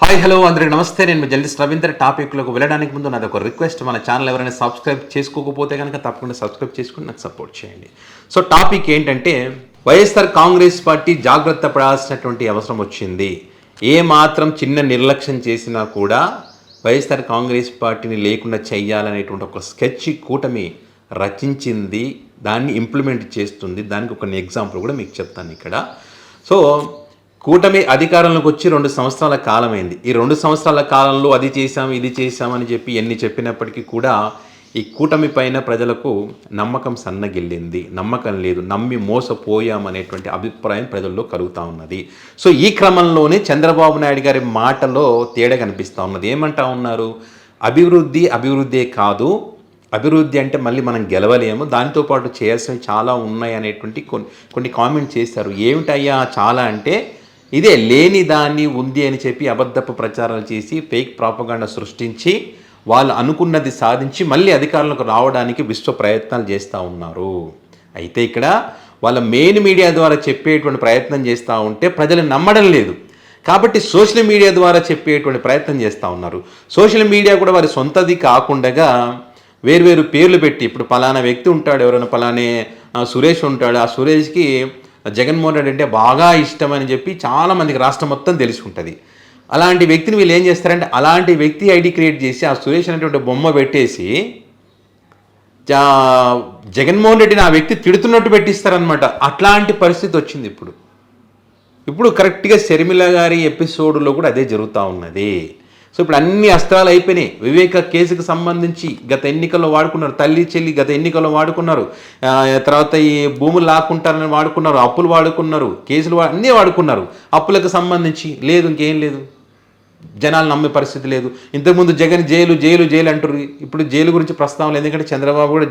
Hi hello అందరికి నమస్తే. నేను మీ జర్నలిస్ట్ రవీంద్ర. టాపిక్లోకి వెళ్ళడానికి ముందు నాది ఒక రిక్వెస్ట్, మన ఛానల్ ఎవరైనా సబ్స్క్రైబ్ చేసుకోకపోతే కనుక తప్పకుండా సబ్స్క్రైబ్ చేసుకుని నాకు సపోర్ట్ చేయండి. సో టాపిక్ ఏంటంటే, వైఎస్ఆర్ కాంగ్రెస్ పార్టీ జాగ్రత్త పడాల్సినటువంటి అవసరం వచ్చింది. ఏ మాత్రం చిన్న నిర్లక్ష్యం చేసినా కూడా వైఎస్ఆర్ కాంగ్రెస్ పార్టీని లేకుండా చెయ్యాలనేటువంటి ఒక స్కెచ్ కూటమి రచించింది, దాన్ని ఇంప్లిమెంట్ చేస్తుంది. దానికి ఒక ఎగ్జాంపుల్ కూడా మీకు చెప్తాను ఇక్కడ. సో కూటమి అధికారంలోకి వచ్చి 2 సంవత్సరాల కాలమైంది. ఈ 2 సంవత్సరాల కాలంలో అది చేశాం ఇది చేశామని చెప్పి ఎన్ని చెప్పినప్పటికీ కూడా ఈ కూటమి పైన ప్రజలకు నమ్మకం సన్నగిల్లింది. నమ్మకం లేదు, నమ్మి మోసపోయామనేటువంటి అభిప్రాయం ప్రజల్లో కలుగుతూ ఉన్నది. సో ఈ క్రమంలోనే చంద్రబాబు నాయుడు గారి మాటలో తేడా కనిపిస్తూ ఉన్నది. ఏమంటా ఉన్నారు? అభివృద్ధే కాదు, అభివృద్ధి అంటే మళ్ళీ మనం గెలవలేము, దాంతోపాటు చేయాల్సినవి చాలా ఉన్నాయి అనేటువంటి కొన్ని కామెంట్ చేశారు. ఏమిటయ్యా చాలా అంటే, ఇదే లేని దాన్ని ఉంది అని చెప్పి అబద్ధపు ప్రచారాలు చేసి ఫేక్ ప్రాపగాండా సృష్టించి వాళ్ళు అనుకున్నది సాధించి మళ్ళీ అధికారంలోకి రావడానికి విశ్వ ప్రయత్నాలు చేస్తూ ఉన్నారు. అయితే ఇక్కడ వాళ్ళ మెయిన్ మీడియా ద్వారా చెప్పేటువంటి ప్రయత్నం చేస్తూ ఉంటే ప్రజలు నమ్మడం లేదు. కాబట్టి సోషల్ మీడియా ద్వారా చెప్పేటువంటి ప్రయత్నం చేస్తూ ఉన్నారు. సోషల్ మీడియా కూడా వారి సొంతది కాకుండా వేరు పేర్లు పెట్టి, ఇప్పుడు పలానా వ్యక్తి ఉంటాడు, ఎవరైనా పలానే సురేష్ ఉంటాడు, ఆ సురేష్కి జగన్మోహన్ రెడ్డి అంటే బాగా ఇష్టం అని చెప్పి చాలామందికి రాష్ట్రం మొత్తం తెలిసి ఉంటుంది. అలాంటి వ్యక్తిని వీళ్ళు ఏం చేస్తారంటే, అలాంటి వ్యక్తి ఐడి క్రియేట్ చేసి ఆ సురేష్ అనేటువంటి బొమ్మ పెట్టేసి జగన్మోహన్ రెడ్డిని ఆ వ్యక్తి తిడుతున్నట్టు పెట్టిస్తారనమాట. అట్లాంటి పరిస్థితి వచ్చింది ఇప్పుడు కరెక్ట్గా షర్మిల గారి ఎపిసోడ్లో కూడా అదే జరుగుతూ ఉన్నది. సో ఇప్పుడు అన్ని అస్త్రాలు అయిపోయినాయి. వివేక కేసుకు సంబంధించి గత ఎన్నికల్లో వాడుకున్నారు, తల్లి చెల్లి గత ఎన్నికల్లో వాడుకున్నారు, తర్వాత ఈ భూములు లాక్కుంటారని వాడుకున్నారు, అప్పులు వాడుకున్నారు, కేసులు అన్నీ వాడుకున్నారు. అప్పులకు సంబంధించి లేదు, ఇంకేం లేదు, జనాలు నమ్మే పరిస్థితి లేదు. ఇంతకుముందు జగన్ జైలు అంటారు, ఇప్పుడు జైలు గురించి ప్రస్తావన లేదు. ఎందుకంటే చంద్రబాబు కూడా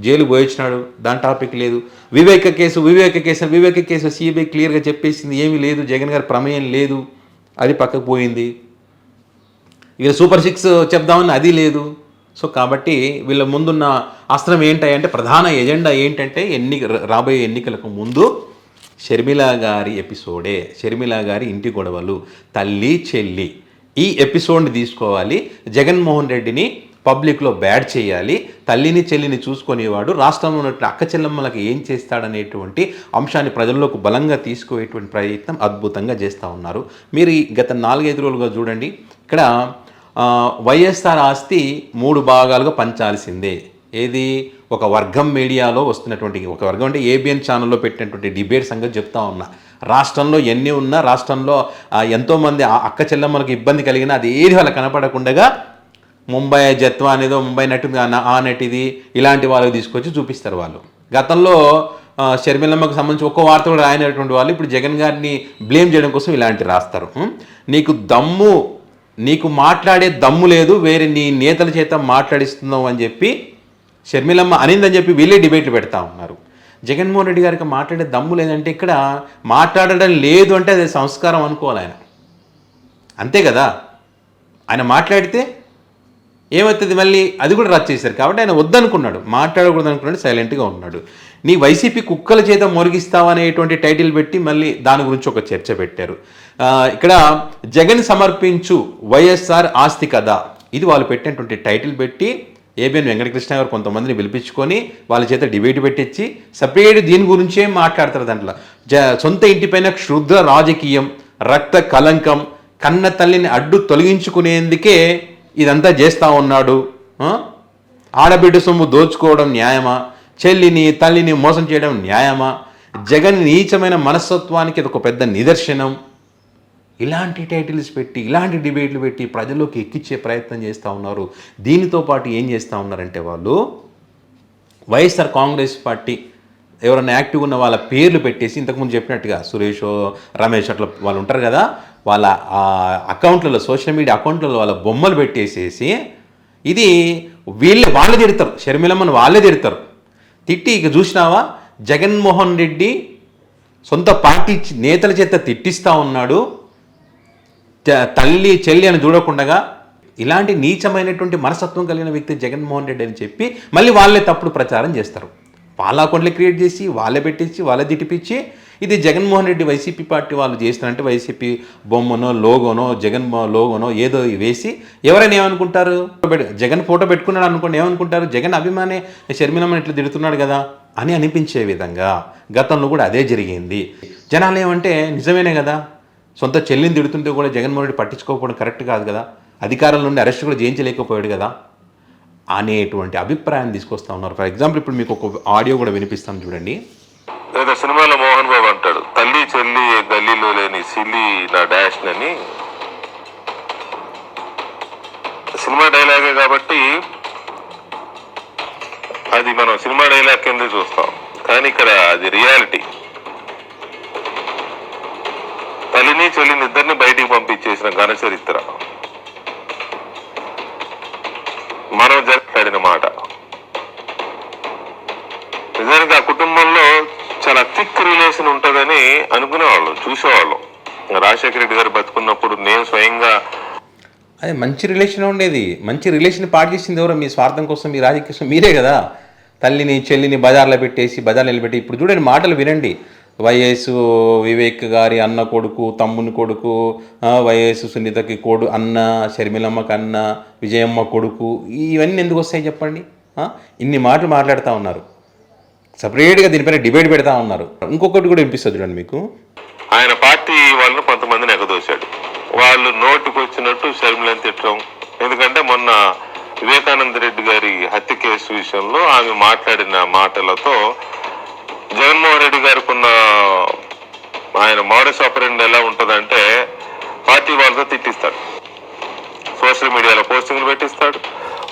జైలు పోయించినాడు, దాని టాపిక్ లేదు. వివేక కేసు సిబిఐ క్లియర్గా చెప్పేసింది, ఏమీ లేదు, జగన్ గారి ప్రమేయం లేదు, అది పక్కకు పోయింది. ఇక సూపర్ 6 చెప్దామని అది లేదు. సో కాబట్టి వీళ్ళ ముందున్న అస్త్రం ఏంటంటే, ప్రధాన ఎజెండా ఏంటంటే, రాబోయే ఎన్నికలకు ముందు షర్మిల గారి ఎపిసోడే, షర్మిల గారి ఇంటి గొడవలు, తల్లి చెల్లి, ఈ ఎపిసోడ్ని తీసుకోవాలి. జగన్మోహన్ రెడ్డిని పబ్లిక్లో బ్యాడ్ చేయాలి. తల్లిని చెల్లిని చూసుకునేవాడు రాష్ట్రంలో ఉన్నట్టు అక్క చెల్లెమ్మలకు ఏం చేస్తాడనేటువంటి అంశాన్ని ప్రజల్లోకి బలంగా తీసుకునేటువంటి ప్రయత్నం అద్భుతంగా చేస్తూ ఉన్నారు. మీరు గత 4-5 రోజులుగా చూడండి, ఇక్కడ వైఎస్ఆర్ ఆస్తి 3 భాగాలుగా పంచాల్సిందే. ఏది? ఒక వర్గం మీడియాలో వస్తున్నటువంటి, ఒక వర్గం అంటే ఏబిఎన్ ఛానల్లో పెట్టినటువంటి డిబేట్ సంగతి చెప్తా ఉన్నా. రాష్ట్రంలో ఎన్ని ఉన్నా, రాష్ట్రంలో ఎంతోమంది అక్క చెల్లెమ్మలకు ఇబ్బంది కలిగినా అది ఏది వాళ్ళకి కనపడకుండా ముంబై జత్వా అనేదో, ముంబై నటు ఆ నటిది, ఇలాంటి వాళ్ళకి తీసుకొచ్చి చూపిస్తారు వాళ్ళు. గతంలో షర్మిలమ్మకు సంబంధించి ఒక్క వార్త కూడా రాయనటువంటి వాళ్ళు ఇప్పుడు జగన్ గారిని బ్లేమ్ చేయడం కోసం ఇలాంటి రాస్తారు. నీకు మాట్లాడే దమ్ము లేదు, వేరే నీ నేతల చేత మాట్లాడిస్తున్నావు అని చెప్పి షర్మిలమ్మ అనిందని చెప్పి వీళ్ళే డిబేట్లు పెడతా ఉన్నారు. జగన్మోహన్ రెడ్డి గారికి మాట్లాడే దమ్ము లేదంటే, ఇక్కడ మాట్లాడడం లేదు అంటే అది సంస్కారం అనుకోవాలి ఆయన, అంతే కదా. ఆయన మాట్లాడితే ఏమవుతుంది, మళ్ళీ అది కూడా రద్దు చేశారు. కాబట్టి ఆయన వద్దనుకున్నాడు, మాట్లాడకూడదు అనుకున్నాడు, సైలెంట్గా ఉన్నాడు. నీ వైసీపీ కుక్కల చేత మొరిగిస్తావు అనేటువంటి టైటిల్ పెట్టి మళ్ళీ దాని గురించి ఒక చర్చ పెట్టారు. ఇక్కడ జగన్ సమర్పించు వైఎస్ఆర్ ఆస్తి కదా, ఇది వాళ్ళు పెట్టినటువంటి టైటిల్ పెట్టి ఏబిఎన్ వెంకటకృష్ణ గారు కొంతమందిని పిలిపించుకొని వాళ్ళ చేత డిబేట్ పెట్టించి సపరేట్ దీని గురించే మాట్లాడతారు. దాంట్లో సొంత ఇంటిపైన క్షుద్ర రాజకీయం, రక్త కలంకం, కన్న తల్లిని అడ్డు తొలగించుకునేందుకే ఇదంతా చేస్తూ ఉన్నాడు. ఆడబిడ్డ సొమ్ము దోచుకోవడం న్యాయమా? చెల్లిని తల్లిని మోసం చేయడం న్యాయమా? జగన్ నీచమైన మనస్తత్వానికి ఇది ఒక పెద్ద నిదర్శనం. ఇలాంటి టైటిల్స్ పెట్టి, ఇలాంటి డిబేట్లు పెట్టి ప్రజల్లోకి ఎక్కించే ప్రయత్నం చేస్తూ ఉన్నారు. దీనితో పాటు ఏం చేస్తూ ఉన్నారంటే, వాళ్ళు వైఎస్ఆర్ కాంగ్రెస్ పార్టీ ఎవరైనా యాక్టివ్ ఉన్న వాళ్ళ పేర్లు పెట్టేసి, ఇంతకుముందు చెప్పినట్టుగా సురేష్, రమేష్ అట్లా వాళ్ళు ఉంటారు కదా, వాళ్ళ అకౌంట్లలో, సోషల్ మీడియా అకౌంట్లలో వాళ్ళ బొమ్మలు పెట్టేసేసి ఇది వాళ్ళే తిడతారు, షర్మిలమ్మను వాళ్ళే తిడతారు. తిట్టి ఇక చూసినావా, జగన్మోహన్ రెడ్డి సొంత పార్టీ నేతల చేత తిట్టిస్తూ ఉన్నాడు, తల్లి చెల్లి అని చూడకుండా. ఇలాంటి నీచమైనటువంటి మనస్తత్వం కలిగిన వ్యక్తి జగన్మోహన్ రెడ్డి అని చెప్పి మళ్ళీ వాళ్ళే తప్పుడు ప్రచారం చేస్తారు. వాళ్ళ అకౌంట్లు క్రియేట్ చేసి, వాళ్ళే పెట్టించి, వాళ్ళే తిట్టిపించి ఇది జగన్మోహన్ రెడ్డి వైసీపీ పార్టీ వాళ్ళు చేస్తున్నారంటే వైసీపీ బొమ్మనో లోగోనో జగన్ లోగోనో ఏదో వేసి ఎవరైనా ఏమనుకుంటారు, జగన్ ఫోటో పెట్టుకున్నాడు అనుకోండి, ఏమనుకుంటారు, జగన్ అభిమానే షర్మిలమ్మని ఇట్లా తిడుతున్నాడు కదా అని అనిపించే విధంగా గతంలో కూడా అదే జరిగింది. జనాలు ఏమంటే నిజమేనే కదా, సొంత చెల్లిని తిడుతుంటే కూడా జగన్మోహన్ రెడ్డి పట్టించుకోకపోవడం కరెక్ట్ కాదు కదా, అధికారం నుండి అరెస్ట్ కూడా చేయించలేకపోయాడు కదా అనేటువంటి అభిప్రాయం తీసుకొస్తా ఉన్నారు. ఫర్ ఎగ్జాంపుల్ ఇప్పుడు మీకు ఒక ఆడియో కూడా వినిపిస్తాను చూడండి. లేదా సినిమాలో మోహన్ బాబు అంటాడు, తల్లి చెల్లి గల్లీలో లేని సిల్లి నా డాష్ అని. సినిమా డైలాగే కాబట్టి అది మనం సినిమా డైలాగ్ కింద చూస్తాం, కానీ ఇక్కడ అది రియాలిటీ. తల్లిని చెల్లిని ఇద్దరిని బయటికి పంపించేసిన ఘన చరిత్ర మనం జరిగిన మాట. నిజానికి ఆ కుటుంబంలో చాలా థిక్ రిలేషన్ ఉంటుందని అనుకునేవాళ్ళు, చూసేవాళ్ళం. రాజశేఖర రెడ్డి గారు బతుకున్నప్పుడు నేను స్వయంగా అదే మంచి రిలేషన్ ఉండేది. మంచి రిలేషన్ పాటు చేసింది ఎవరో, మీ స్వార్థం కోసం, మీ రాజకీయ కోసం మీరే కదా. తల్లిని చెల్లిని బజార్లో పెట్టేసి బజార్లో నిలబెట్టి, ఇప్పుడు చూడండి మాటలు వినండి. వైఎస్ వివేక్ గారి అన్న కొడుకు, తమ్ముని కొడుకు, వైఎస్ సునీతకి అన్న, షర్మిలమ్మకి అన్న, విజయమ్మ కొడుకు, ఇవన్నీ ఎందుకు వస్తాయి చెప్పండి? ఇన్ని మాటలు మాట్లాడుతూ ఉన్నారు, సపరేట్గా దీనిపైన డిబేట్ పెడతా ఉన్నారు. ఇంకొకటి కూడా వినిపిస్తుంది చూడండి మీకు. ఆయన పార్టీ వాళ్ళను కొంతమందిని ఎగదోశాడు. వాళ్ళు నోటికి వచ్చినట్టు షర్మిలని తిట్టడం. ఎందుకంటే మొన్న వివేకానంద రెడ్డి గారి హత్య కేసు విషయంలో ఆమె మాట్లాడిన మాటలతో జగన్మోహన్ రెడ్డి గారికి ఉన్న ఆయన మోడస్ ఆపరెండి ఎలా ఉంటుందంటే, పార్టీ వాళ్ళతో తిట్టిస్తాడు, సోషల్ మీడియాలో పోస్టింగ్లు పెట్టిస్తాడు,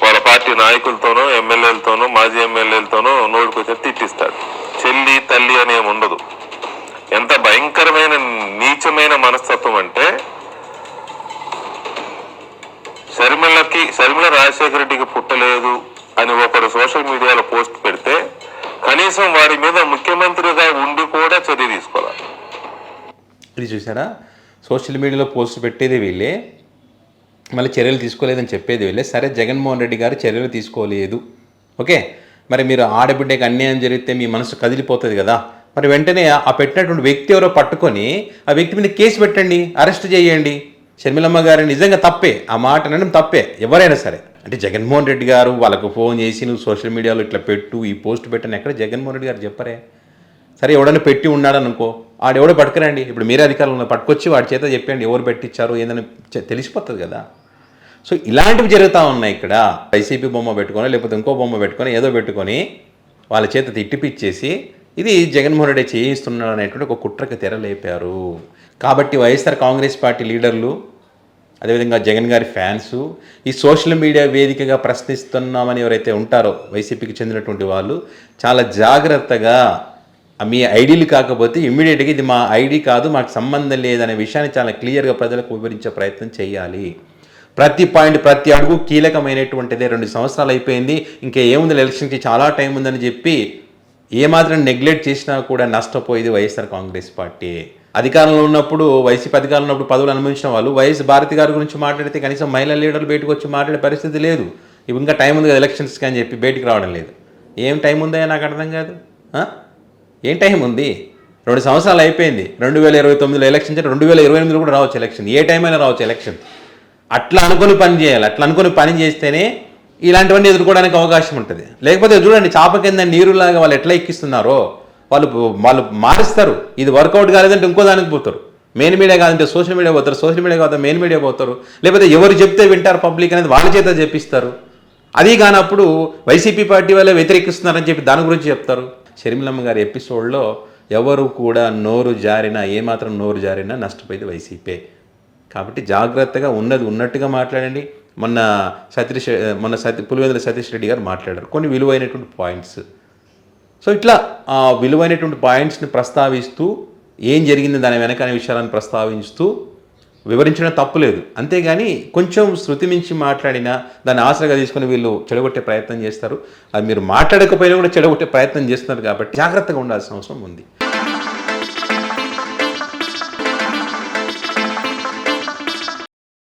వాళ్ళ పార్టీ నాయకులతోనో ఎమ్మెల్యేలతోనో మాజీ ఎమ్మెల్యేలతోనో నోటికొచ్చి తిట్టిస్తాడు. చెల్లి తల్లి అనేమి ఉండదు. ఎంత భయంకరమైన నీచమైన మనస్తత్వం అంటే, షర్మిల రాజశేఖర రెడ్డికి పుట్టలేదు అని ఒకడు సోషల్ మీడియాలో పోస్ట్ పెడితే కనీసం వారి మీద ముఖ్యమంత్రిగా ఉండి కూడా చర్య తీసుకోవాలి. ఇది చూసారా, సోషల్ మీడియాలో పోస్ట్ పెట్టేది వీళ్ళే, మళ్ళీ చర్యలు తీసుకోలేదని చెప్పేది వీళ్ళే. సరే, జగన్మోహన్ రెడ్డి గారు చర్యలు తీసుకోలేదు, ఓకే, మరి మీరు ఆడబిడ్డకి అన్యాయం జరిగితే మీ మనసు కదిలిపోతుంది కదా, మరి వెంటనే ఆ పెట్టినటువంటి వ్యక్తి ఎవరో పట్టుకొని ఆ వ్యక్తి మీద కేసు పెట్టండి, అరెస్ట్ చేయండి. షర్మిలమ్మ గారు నిజంగా తప్పే, ఆ మాట అనడం తప్పే, ఎవరైనా సరే. అంటే జగన్మోహన్ రెడ్డి గారు వాళ్ళకు ఫోన్ చేసి నువ్వు సోషల్ మీడియాలో ఇట్లా పెట్టు, ఈ పోస్ట్ పెట్టని ఎక్కడ జగన్మోహన్ రెడ్డి గారు చెప్పరే. సరే, ఎవడన్నా పెట్టి ఉన్నాడనుకో, ఆడెవడో పట్టుకురండి, ఇప్పుడు మీరే అధికారులు పట్టుకొచ్చి వాడి చేత చెప్పండి ఎవరు పెట్టించారు ఏందని తెలిసిపోతుంది కదా. సో ఇలాంటివి జరుగుతూ ఉన్నాయి ఇక్కడ. వైసీపీ బొమ్మ పెట్టుకొని లేకపోతే ఇంకో బొమ్మ పెట్టుకొని ఏదో పెట్టుకొని వాళ్ళ చేత తిట్టిపిచ్చేసి ఇది జగన్మోహన్ రెడ్డి చేయిస్తున్నాడు అనేటువంటి ఒక కుట్రకి తెరలేపారు. కాబట్టి వైఎస్ఆర్ కాంగ్రెస్ పార్టీ లీడర్లు, అదేవిధంగా జగన్ గారి ఫ్యాన్సు, ఈ సోషల్ మీడియా వేదికగా ప్రశ్నిస్తున్నామని ఎవరైతే ఉంటారో వైసీపీకి చెందినటువంటి వాళ్ళు చాలా జాగ్రత్తగా మీ ఐడీలు కాకపోతే ఇమ్మీడియట్గా ఇది మా ఐడి కాదు, మాకు సంబంధం లేదనే విషయాన్ని చాలా క్లియర్గా ప్రజలకు వివరించే ప్రయత్నం చేయాలి. ప్రతి పాయింట్, ప్రతి అడుగు కీలకమైనటువంటిదే. 2 సంవత్సరాలు అయిపోయింది, ఇంకా ఏముంది, ఎలక్షన్కి చాలా టైం ఉందని చెప్పి ఏమాత్రం నెగ్లెక్ట్ చేసినా కూడా నష్టపోయేది వైఎస్ఆర్ కాంగ్రెస్ పార్టీ. అధికారంలో ఉన్నప్పుడు, వైసీపీ అధికారంలో ఉన్నప్పుడు పదవులు అనుభవించిన వాళ్ళు వైఎస్ భారతి గారి గురించి మాట్లాడితే కనీసం మహిళా లీడర్లు బయటకు వచ్చి మాట్లాడే పరిస్థితి లేదు. ఇప్పుడు ఇంకా టైం ఉంది కదా ఎలక్షన్స్కి అని చెప్పి బయటికి రావడం లేదు. ఏం టైం ఉందా నాకు అర్థం కాదు. ఏం టైం ఉంది? 2 సంవత్సరాలు అయిపోయింది. 2029లో ఎలక్షన్, 2028లో కూడా రావచ్చు ఎలక్షన్, ఏ టైం అయినా రావచ్చు ఎలక్షన్. అట్లా అనుకుని పని చేయాలి. అట్లా అనుకుని పని చేస్తేనే ఇలాంటివన్నీ ఎదుర్కోవడానికి అవకాశం ఉంటుంది. లేకపోతే చూడండి, చాప కింద నీరులాగా వాళ్ళు ఎట్లా ఎక్కిస్తున్నారో వాళ్ళు మారుస్తారు. ఇది వర్కౌట్ కాలేదంటే ఇంకో దానికి పోతారు. మెయిన్ మీడియా కాదంటే సోషల్ మీడియా పోతారు, సోషల్ మీడియా కాదు మెయిన్ మీడియా పోతారు. లేకపోతే ఎవరు చెప్తే వింటారు పబ్లిక్ అనేది వాళ్ళ చేత చెప్పిస్తారు. అది కానప్పుడు వైసీపీ పార్టీ వాళ్ళే వ్యతిరేకిస్తున్నారని చెప్పి దాని గురించి చెప్తారు. షర్మిలమ్మ గారి ఎపిసోడ్లో ఎవరు కూడా నోరు జారినా, ఏమాత్రం నోరు జారినా నష్టపోయేది వైసీపీ. కాబట్టి జాగ్రత్తగా ఉన్నది ఉన్నట్టుగా మాట్లాడండి. మొన్న పులివెందుల సతీష్ రెడ్డి గారు మాట్లాడారు కొన్ని విలువైనటువంటి పాయింట్స్. సో ఇట్లా ఆ విలువైనటువంటి పాయింట్స్ని ప్రస్తావిస్తూ ఏం జరిగింది దాని వెనకనే విషయాలను ప్రస్తావిస్తూ వివరించడం తప్పులేదు. అంతేగాని కొంచెం శృతి మించి మాట్లాడినా దాన్ని ఆసరగా తీసుకుని వీళ్ళు చెడగొట్టే ప్రయత్నం చేస్తారు. అది మీరు మాట్లాడకపోయినా కూడా చెడగొట్టే ప్రయత్నం చేస్తున్నారు. కాబట్టి జాగ్రత్తగా ఉండాల్సిన అవసరం ఉంది.